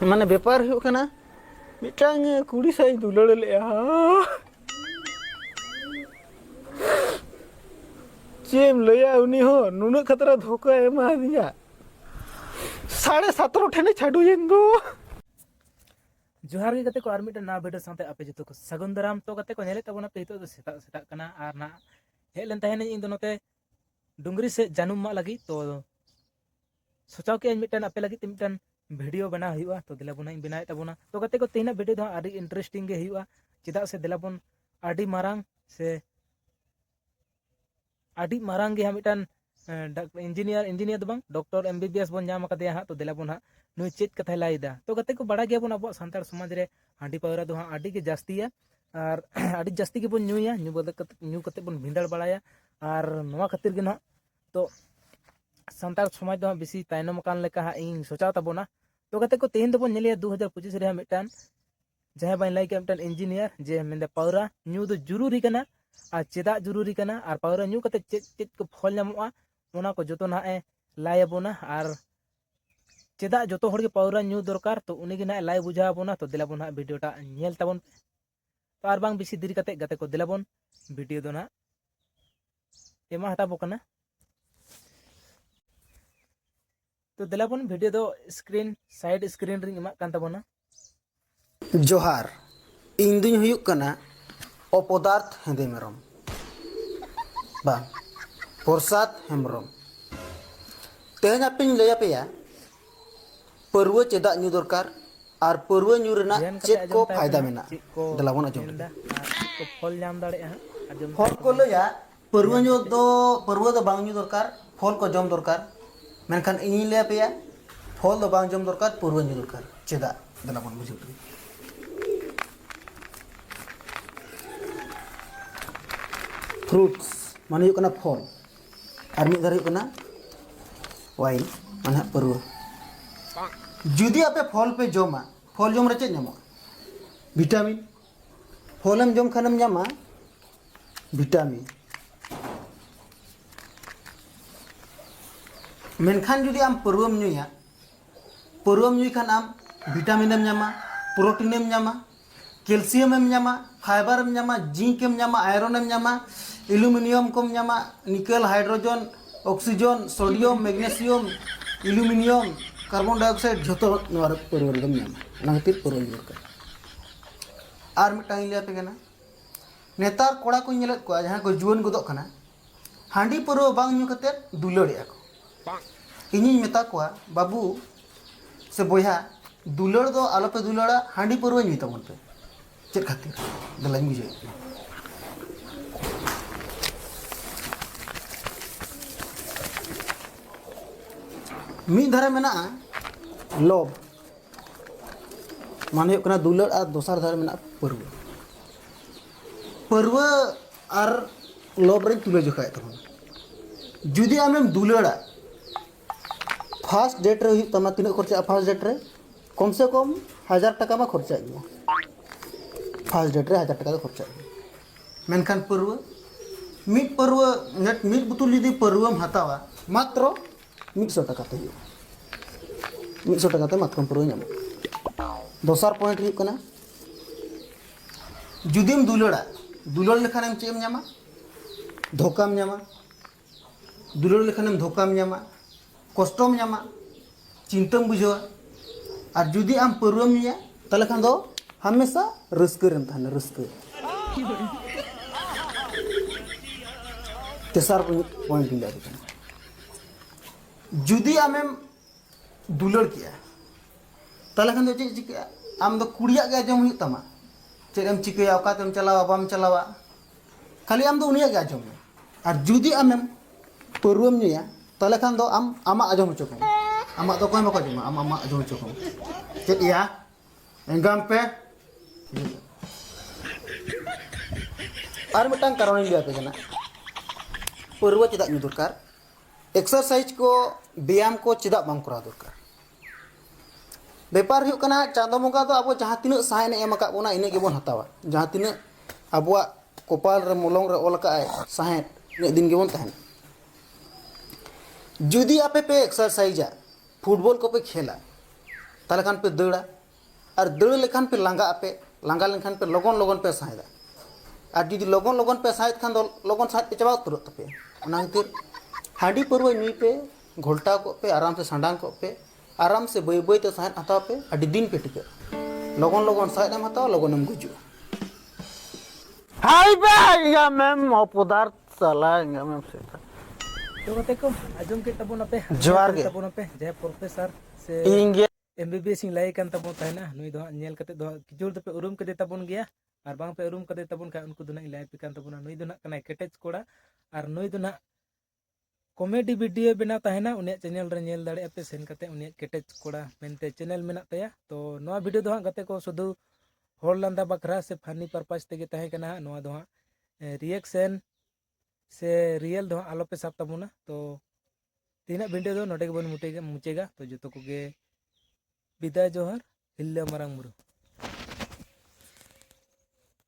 माने बेपार हुई कना मिटांग कुड़ी साई दुलड़ ले चेम लया उनी हो नुन खतरा धोखा एमा दिया 17.5 ठेने छाडू येंगो जोहार गे को आर मिटे ना वीडियो साथे आपे जतो को सगुन दाराम तो को नेले तबना पे हितो सेता सेता कना आर ना हे लेन तहने इन दोनोते डुंगरी से जानुम मा लगी तो सोचाओ के मिटन आपे लगी मिटन वीडियो बना हुआ तो दिलाबुना इन बनाए तबना तो को तीना वीडियो दो आडी इंटरेस्टिंग गे हुआ चिदा से दिलाबुन आडी मारांग से आडी मारांग गे मिटन इंजीनियर दो बांग डॉक्टर एमबीबीएस बन नाम कदे हा तो दिलाबुन हा नुई चेत कथा लाइदा तो को बड़ा गया बन अब सानतार समाज रे हांडी पावरा दो आडी के जास्तिया और आडी जास्ती के बन न्यूया न्यू कते बन भिंदड़ बड़ाया और नवा खातिर गे ना तो सानतार समाज दो बेसी तायनम कान लेका हा इन सोचा तबोना तो को तेहन दबन नेलिया 2025 रे मिटन जहां बाइन लाइक मिटन इंजीनियर जे मेंदे पावरा न्यू दो जरूरी कना और चेदा जरूरी कना और पावरा न्यू कते चेत को फल नामोआ ओना को जतो ना ए लाई अबोना और चेदा जतो हर के पावरा न्यू दरकार तो उनी गे ना लाई बुझा अबोना तो दिलाबोन हा वीडियोटा नेल तबन तो आर बांग बेसी देरी कते गते को दिलाबोन वीडियो दो ना एमा हता बकना तो दिलाबोन वीडियो दो स्क्रीन साइड स्क्रीन रिंग एमा कान तबोना जोहार इन दुñ हुयुक कना अपदार्थ हेंदे मेरम बा प्रसाद हेम्ब्रम तेहन आपिन लया पेया परवो चेदा न्यू दरकार और परवो न्यू रेना चेत को फायदा मेना दलाबोन आजम को फल नाम दाड़े हा आजम फल को लया परवो दो बांग न्यू दरकार फल को जम दरकार मेनखान इन लया पेया फल दो बांग जम दरकार परवो न्यू दरकार चेदा दलाबोन बुझु फ्रूट्स माने हुयुक कना फल और मिद धार हुयुक कना वाइन माने परवो जुदी आपे फल पे जमा फल जम रे चेद नामो विटामिन फलम जम खानम नामा विटामिन मेनखान जुदी आम परवम न्यूया परवम न्यूय खान आम विटामिनम नामा प्रोटीनम नामा कैल्शियमम नामा फाइबरम नामा जिंकम नामा आयरनम नामा एल्यूमिनियम कम नामा nickel hydrogen oxygen sodium magnesium aluminium carbon dioxide जो परवो रेगम नामा खातिर परवो दरकार और मिटांग लिया पे कना नेतार कोड़ा को नेलत को जहां को जुवन गोदक कना हांडी परवो बांग न्यू कते दुलड़िया को इनी मेता को बाबू से बोया दुलड़ दो आलो पे दुलड़ा हांडी परवो न्यू तबन पे चेक खातिर दलाñ बुझे मी धारे मेना लोभ माने हुयुक कना दुलड़ और दोसार धारे मेना परवो परवो और लोभ रे तुले जोखाय तबन जुदी आमेम दुलड़ा फार्स्ट डेट रे हुयुक तमा तिना खर्चा फार्स्ट डेट रे कम से कम 1000 टाका मा खर्चा गया फार्स्ट डेट रे 1000 टाका खर्चा मेनखान परवो मिट परवो नेट मिट बुतुल यदि परवोम हतावा मात्र 100 टाका ते 100 टाका ते मात्र परवो नाम दोसार पॉइंट हुयुक कना जुदीम दुलड़ा दुलड़ लेखानेम चेम नामा धोकाम नामा दुलड़ लेखानेम धोकाम नामा कष्टम नामा चिंतम बुझावा और जुदी आम परवम न्यूया ताले खान दो हमेशा रस्क रेम तहना रस्क तेसार पॉइंट लिया जुदी आमेम दुलड़ किया ताले खान दो चेक चिका आम दो कुड़िया गे आजम हुयुक तमा चेम चिकाया ओकातेम चलावा बाम चलावा खाली आम दो उनिया गे आजम और जुदी आमेम परवम न्यूया ताले खान दो आम आमा आजम चोकम आमा दो कोई मको जमा आमा आजम चोकम चेक या एंगाम पे और मिटांग कारण लिया पे जना परवो चेदा न्यू दरकार एक्सरसाइज को व्यायाम को चेदा बांग करा दरकार बेपार हुयुक कना चांदो बंगा दो अब जहां तिना साइन एम का बोना इने गेबोन हतावा जहां तिना अबुआ कपाल रे मोलंग रे ओल का साइन ने दिन गेबोन तहन जुदी आपे पे एक्सरसाइजा फुटबॉल को पे खेला ताले खान पे दौड़ा और दौड़ लेखान पे लांगा पे लांगा लेखान पे लगन लगन पे साइदा और जुदी लगन लगन पे साइद खान दो लगन साइद पे चबा उतर तपे ओना खातिर हांडी परवा नुई पे घोलटा को पे आराम से सांडांग को पे आराम से बई बई ते साइद हताव पे अडी दिन पे टिके लगन लगन साइद एम हताव लगन एम गुजु हाय बा मैम पदार्थ साला मैम से तो कते को आजम के तबन पे जोहार गे तबन पे जय प्रोफेसर से इंगे एमबीबीएस इन लाई kan tabon tahena nui do nyel kate do kijul te pe urum kade tabon gya ar bang pe urum kade tabon ka unku do na ilai pe kan tabona nui do na kana ketech koda ar nui do na comedy video बना तहना उन channel रे nail दाड़े पे सेन कते उन केटेज कोड़ा मेनते channel मेना तया तो नवा वीडियो दो गते को शुधु होर लंदा बखरा से फनी पर्पस तेगे तहे कना नवा दो रिएक्शन से रियल दो आलो पे साब तबुना तो तीना वीडियो दो नोटे के बन मुचेगा तो जतो को गे विदाय जोहर हिल्ले मरांग मुरु।